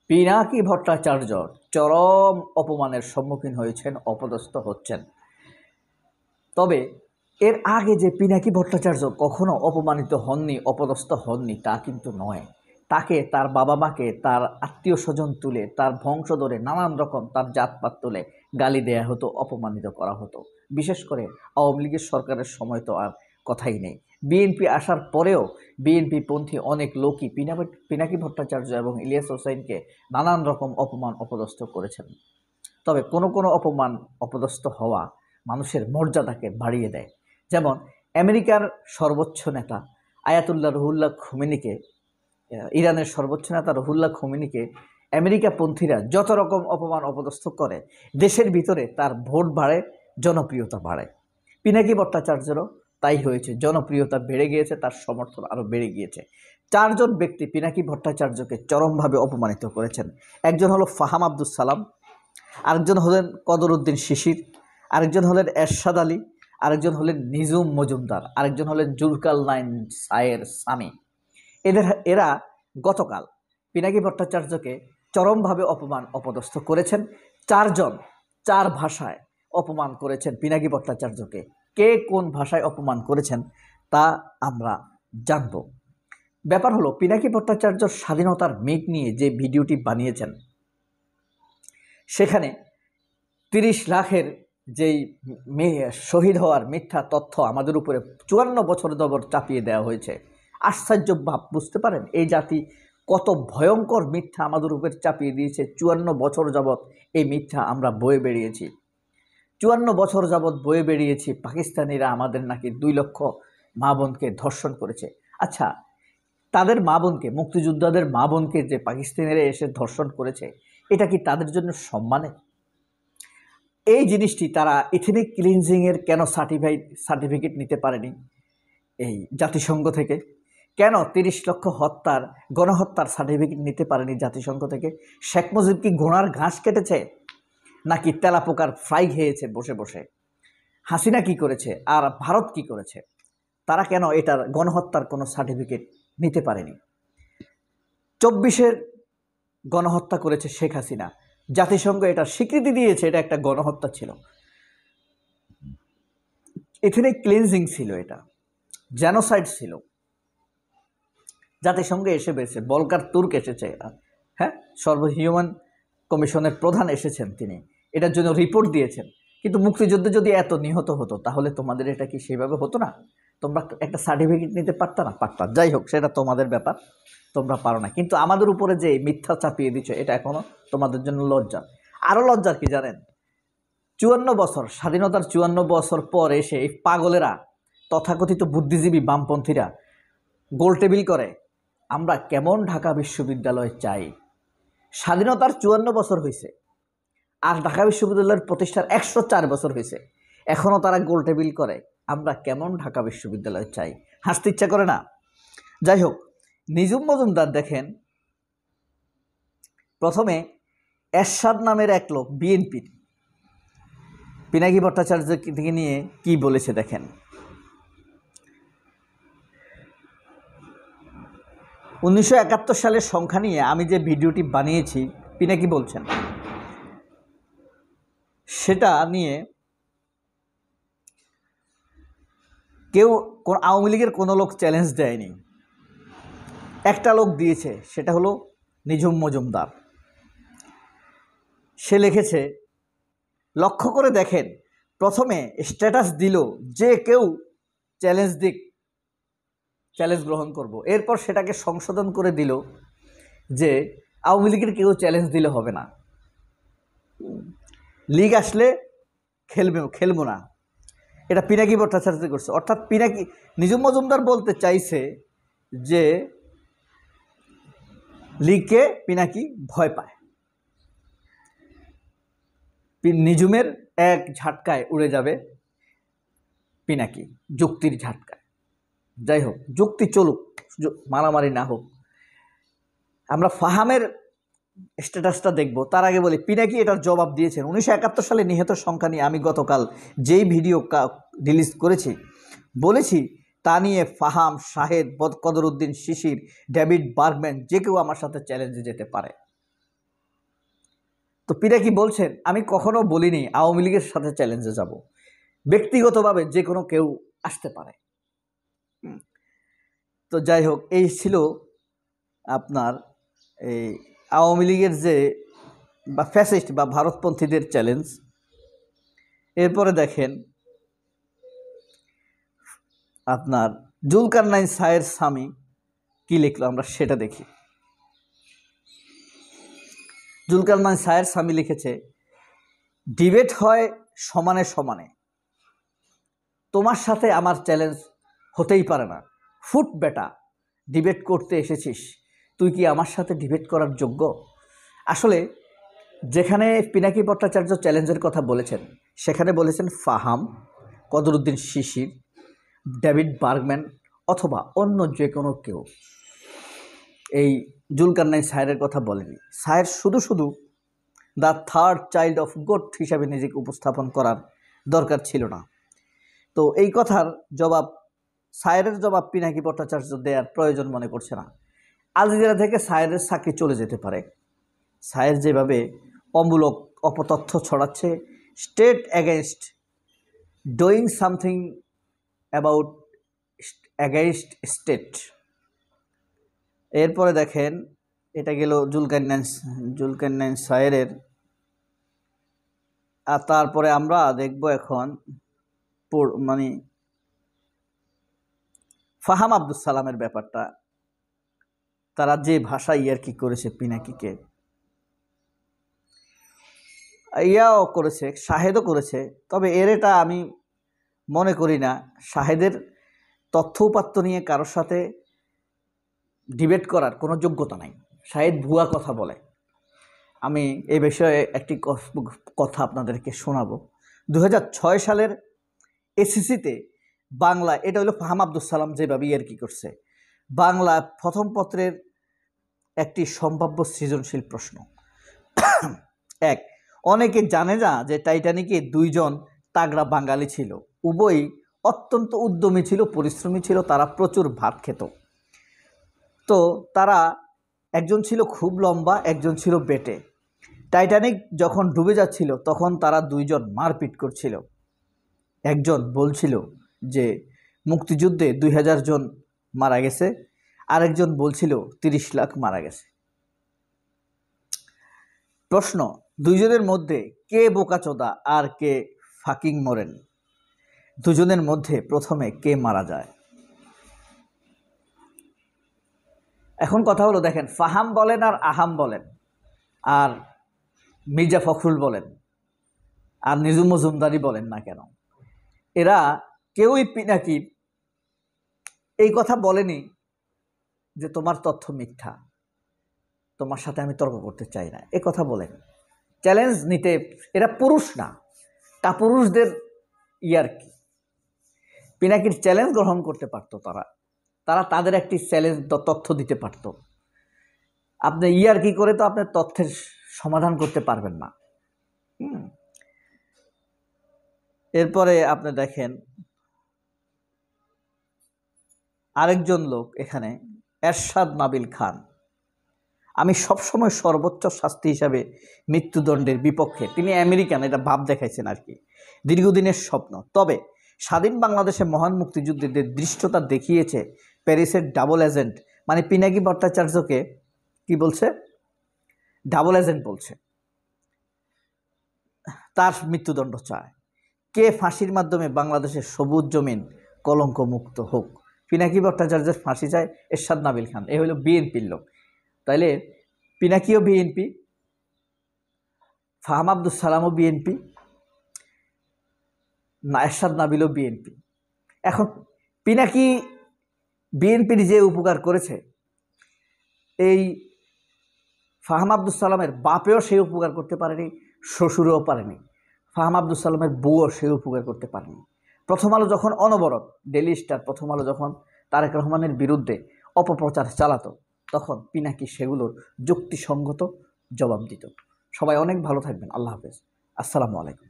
পিনাকি ভট্টাচার্য চরম অপমানের সম্মুখীন হয়েছেন, অপদস্থ হচ্ছেন। তবে এর আগে যে পিনাকি ভট্টাচার্য কখনো অপমানিত হননি, অপদস্থ হননি তা কিন্তু নয়। তাকে তার বাবা মাকে তার আত্মীয় স্বজন তুলে, তার বংশ ধরে নানান রকম তার জাতপাত তুলে গালি দেয়া হতো, অপমানিত করা হতো। বিশেষ করে আওয়ামী লীগের সরকারের সময় তো আর কথাই নেই। বিএনপি আসার পরেও বিএনপি পন্থী অনেক লোকই পিনাকি ভট্টাচার্য এবং ইলিয়াস হোসাইনকে নানান রকম অপমান অপদস্থ করেছেন। তবে কোনো কোনো অপমান অপদস্থ হওয়া মানুষের মর্যাদাকে বাড়িয়ে দেয়। যেমন আমেরিকার সর্বোচ্চ নেতা আয়াতুল্লাহ রুহুল্লাহ খোমেনিকে, ইরানের সর্বোচ্চ নেতা রুহুল্লাহ খোমেনিকে আমেরিকাপন্থীরা যত রকম অপমান অপদস্থ করে, দেশের ভিতরে তার ভোট বাড়ে, জনপ্রিয়তা বাড়ে। পিনাকি ভট্টাচার্যেরও তাই হয়েছে, জনপ্রিয়তা বেড়ে গিয়েছে, তার সমর্থন আরও বেড়ে গিয়েছে। চারজন ব্যক্তি পিনাকি ভট্টাচার্যকে চরমভাবে অপমানিত করেছেন। একজন হলো ফাহাম আব্দুল সালাম, আরেকজন হলেন কদরউদ্দিন শিশির, আরেকজন হলেন এরশাদ আলী, আরেকজন হলেন নিজুম মজুমদার, আরেকজন হলেন জুলকারনাইন সায়ের সামি। এরা গতকাল পিনাকি ভট্টাচার্যকে চরমভাবে অপমান অপদস্থ করেছেন। চারজন চার ভাষায় অপমান করেছেন পিনাকি ভট্টাচার্যকে। কে কোন ভাষায় অপমান করেছেন তা আমরা জানব। ব্যাপার হলো, পিনাকি ভট্টাচার্য স্বাধীনতার মেঘ নিয়ে যে ভিডিওটি বানিয়েছেন, সেখানে 30 লাখের যেই শহীদ হওয়ার মিথ্যা তথ্য আমাদের উপরে 54 বছর যাবৎ চাপিয়ে দেওয়া হয়েছে। আশ্চর্য ভাব, বুঝতে পারেন এই জাতি কত ভয়ঙ্কর মিথ্যা আমাদের উপর চাপিয়ে দিয়েছে। 54 বছর যাবৎ এই মিথ্যা আমরা বয়ে বেরিয়েছি। 54 বছর যাবৎ বয়ে বেরিয়েছি পাকিস্তানিরা আমাদের নাকি 2 লক্ষ মা বোনকে ধর্ষণ করেছে। আচ্ছা, তাদের মা বোনকে, মুক্তিযোদ্ধাদের মা বোনকে যে পাকিস্তানিরা এসে ধর্ষণ করেছে, এটা কি তাদের জন্য সম্মানের? এই জিনিসটি তারা এথনিক ক্লিনজিংয়ের কেন সার্টিফিকেট নিতে পারেনি এই জাতিসংঘ থেকে? কেন 30 লক্ষ হত্যার গণহত্যার সার্টিফিকেট নিতে পারেনি জাতিসংঘ থেকে? শেখ মুজিব কি ঘোড়ার ঘাস কেটেছে, নাকি তেলাপোকার ফ্রাই খেয়েছে বসে বসে? হাসিনা কি করেছে, আর ভারত কি করেছে? তারা কেন এটার গণহত্যার কোনো সার্টিফিকেট নিতে পারেনি? 24-এর গণহত্যা করেছে শেখ হাসিনা, জাতিসংঘ এটা স্বীকৃতি দিয়েছে, এটা একটা গণহত্যা ছিল, এথনিক ক্লিনজিং ছিল, এটা জেনোসাইড ছিল। জাতিসংঘে এসে বেছে বলকার তুর্ক এসেছে, হ্যাঁ, হিউম্যান কমিশনের প্রধান এসেছেন, তিনি এটার জন্য রিপোর্ট দিয়েছেন। কিন্তু মুক্তিযুদ্ধে যদি এত নিহত হতো, তাহলে তোমাদের এটা কি সেভাবে হতো না? তোমরা একটা সার্টিফিকেট নিতে পারতা না? পারতা। যাই হোক, সেটা তোমাদের ব্যাপার, তোমরা পারো না। কিন্তু আমাদের উপরে যে মিথ্যা চাপিয়ে দিচ্ছ, এটা এখনো তোমাদের জন্য লজ্জা। আরও লজ্জার কি জানেন? 54 বছর, স্বাধীনতার 54 বছর পর এসে এই পাগলেরা, তথাকথিত বুদ্ধিজীবী বামপন্থীরা গোলটেবিল করে আমরা কেমন ঢাকা বিশ্ববিদ্যালয় চাই। স্বাধীনতার 54 বছর হয়েছে, আর ঢাকা বিশ্ববিদ্যালয়ের প্রতিষ্ঠার 104 বছর হয়েছে, এখনও তারা গোলটেবিল করে আমরা কেমন ঢাকা বিশ্ববিদ্যালয় চাই। হাসতে ইচ্ছা করে না? যাই হোক, নিজুম মজুমদার দেখেন, প্রথমে এরশাদ নামের এক লোক বিএনপির পিনাকি ভট্টাচার্যকে নিয়ে কি বলেছে দেখেন। 1971 সালের সংখ্যা নিয়ে আমি যে ভিডিওটি বানিয়েছি, পিনাকি বলছেন, সেটা নিয়ে কেউ, আওয়ামী লীগের কোনো লোক চ্যালেঞ্জ দেয়নি। একটা লোক দিয়েছে, সেটা হলো নিজুম মজুমদার। সে লিখেছে, লক্ষ্য করে দেখেন, প্রথমে স্ট্যাটাস দিল যে কেউ চ্যালেঞ্জ দিক, চ্যালেঞ্জ গ্রহণ করব। এরপর সেটাকে সংশোধন করে দিল যে আওয়ামী লীগের কেউ চ্যালেঞ্জ দিলে হবে না, লীগ আসলে খেলবো না। এটা পিনাকি ভট্টাচার্য করছে। অর্থাৎ নিজুম মজুমদার বলতে চাইছে যে লীগকে পিনাকি ভয় পায়, নিজুমের এক ঝাটকায় উড়ে যাবে পিনাকি, যুক্তির ঝাটকায়। যাই হোক, যুক্তি চলুক, মারামারি না হোক। আমরা ফাহামের স্ট্যাটাসটা দেখব, তার আগে বলি পিনাকি এটার জবাব দিয়েছেন। 1971 সালে নিহত সংখ্যা নিয়ে আমি গতকাল যেই ভিডিও রিলিজ করেছি, বলেছি তা নিয়ে ফাহাম, শাহেদ, কদরউদ্দিন শিশির, ডেভিড বার্গম্যান যে কেউ আমার সাথে চ্যালেঞ্জে যেতে পারে। তো পিনাকি বলছেন, আমি কখনো বলিনি আওয়ামী লীগের সাথে চ্যালেঞ্জে যাব, ব্যক্তিগতভাবে যে কোনো কেউ আসতে পারে। তো যাই হোক, এই ছিল আপনার এই আওয়ামী লীগের যে বা ফ্যাসিস্ট বা ভারতপন্থীদের চ্যালেঞ্জ। এরপরে দেখেন আপনার জুলকারনাইন সায়ের স্বামী কি লিখলো, আমরা সেটা দেখি। জুলকারনাইন সায়ের স্বামী লিখেছে, ডিবেট হয় সমানে সমানে, তোমার সাথে আমার চ্যালেঞ্জ হতেই পারে না। ফুট বেটা, ডিবেট করতে এসেছিস, তুই কি আমার সাথে ডিবেট করার যোগ্য? আসলে যেখানে পিনাকি ভট্টাচার্য চ্যালেঞ্জের কথা বলেছেন, সেখানে বলেছেন ফাহাম, কদরুদ্দিন শিশির, ডেভিড বার্গম্যান অথবা অন্য যে কোনো কেউ। এই জুলকারনাইন সায়েরের কথা বলেনি। সায়ের শুধু শুধু the third child of god হিসাবে নিজেকে উপস্থাপন করার দরকার ছিল না। তো এই কথার জবাব, সায়েরের জবাব পিনাকি ভট্টাচার্য দেওয়ার প্রয়োজন মনে করছে না। আল জাজিরা থেকে সায়েরের চাকরি চলে যেতে পারে। সায়ের যেভাবে অমূলক অপতথ্য ছড়াচ্ছে, state against doing something about against state. এরপরে দেখেন, এটা গেল জুলকারনাইন সায়েরের। আর তারপরে আমরা দেখব এখন মানে ফাহাম আব্দুল সালামের ব্যাপারটা। তারা যে ভাষা ইয়ার্কি করেছে পিনাকিকে, ইয়াও করেছে, শাহেদও করেছে। তবে এটা আমি মনে করি না শাহেদের তথ্য উপাত্ত নিয়ে কারোর সাথে ডিবেট করার কোনো যোগ্যতা নাই। শাহেদ ভুয়া কথা বলে। আমি এই বিষয়ে একটি কথা আপনাদেরকে শোনাবো। 2006 সালের এসিসিতে বাংলা, এটা হলো ফাহাম আব্দুল সালাম যেভাবে ইয়ার্কি করছে, বাংলা প্রথম পত্রের একটি সম্ভাব্য সৃজনশীল প্রশ্ন। এক, অনেকে জানে না যে টাইটানিকে দুইজন তাগড়া বাঙালি ছিল, উভয়ই অত্যন্ত উদ্যমী ছিল, পরিশ্রমী ছিল, তারা প্রচুর ভাত খেত। তো তারা, একজন ছিল খুব লম্বা, একজন ছিল বেটে। টাইটানিক যখন ডুবে যাচ্ছিল তখন তারা দুইজন মারপিট করছিল। একজন বলছিল যে মুক্তিযুদ্ধে 2000 জন মারা গেছে, আরেকজন বলছিল 30 লাখ মারা গেছে। প্রশ্ন, দুইজনের মধ্যে কে বোকাচোদা আর কে ফাকিং মরেন? দুজনের মধ্যে প্রথমে কে মারা যায়? এখন কথা হলো, দেখেন, ফাহাম বলেন আর আহাম বলেন আর মির্জা ফখরুল বলেন আর নিজুম মজুমদারি বলেন না কেন, এরা কেউই পিনাকির এই কথা বলেনি যে তোমার তথ্য মিথ্যা, তোমার সাথে আমি তর্ক করতে চাই না, এ কথা বলেন। চ্যালেঞ্জ নিতে এরা পুরুষ না, কাপুরুষদের ইয়ার্কি। পিনাকির চ্যালেঞ্জ গ্রহণ করতে পারতো তারা তাদের একটি চ্যালেঞ্জ তথ্য দিতে পারত। আপনি ইয়ার্কি করে তো আপনার তথ্যের সমাধান করতে পারবেন না। এরপরে আপনি দেখেন আরেকজন লোক এখানে, এরশাদ নাবিল খান। আমি সবসময় সর্বোচ্চ শাস্তি হিসাবে মৃত্যুদণ্ডের বিপক্ষে। তিনি আমেরিকান, এটা ভাব দেখাইছেন আর কি, দীর্ঘদিনের স্বপ্ন। তবে স্বাধীন বাংলাদেশে মহান মুক্তিযুদ্ধের দৃষ্টতা দেখিয়েছে প্যারিসের ডাবল এজেন্ট, মানে পিনাকি ভট্টাচার্যকে কি বলছে? ডাবল এজেন্ট বলছে। তার মৃত্যুদণ্ড চায়। কে ফাঁসির মাধ্যমে বাংলাদেশের সবুজ জমিন কলঙ্ক মুক্ত হোক? পিনাকি ভট্টাচার্যের ফাঁসি চায় এরশাদ নাবিল খান। এ হলো বিএনপির লোক। তাইলে পিনাকিও বিএনপি, ফাহাম আব্দুল সালামও বিএনপি, এরশাদ নাবিলও বিএনপি। এখন পিনাকি বিএনপির যে উপকার করেছে, এই ফাহাম আব্দুল সালামের বাপেও সেই উপকার করতে পারেনি, শ্বশুরেও পারেনি, ফাহাম আব্দুল সালামের বউও সেই উপকার করতে পারেনি। প্রথম আলো যখন অনবরত, ডেইলি স্টার, প্রথম আলো যখন তারেক রহমানের বিরুদ্ধে অপপ্রচার চালাতো, তখন পিনাকি সেগুলোর যুক্তিসঙ্গত জবাব দিত। সবাই অনেক ভালো থাকবেন। আল্লাহ হাফেজ। আসসালামু আলাইকুম।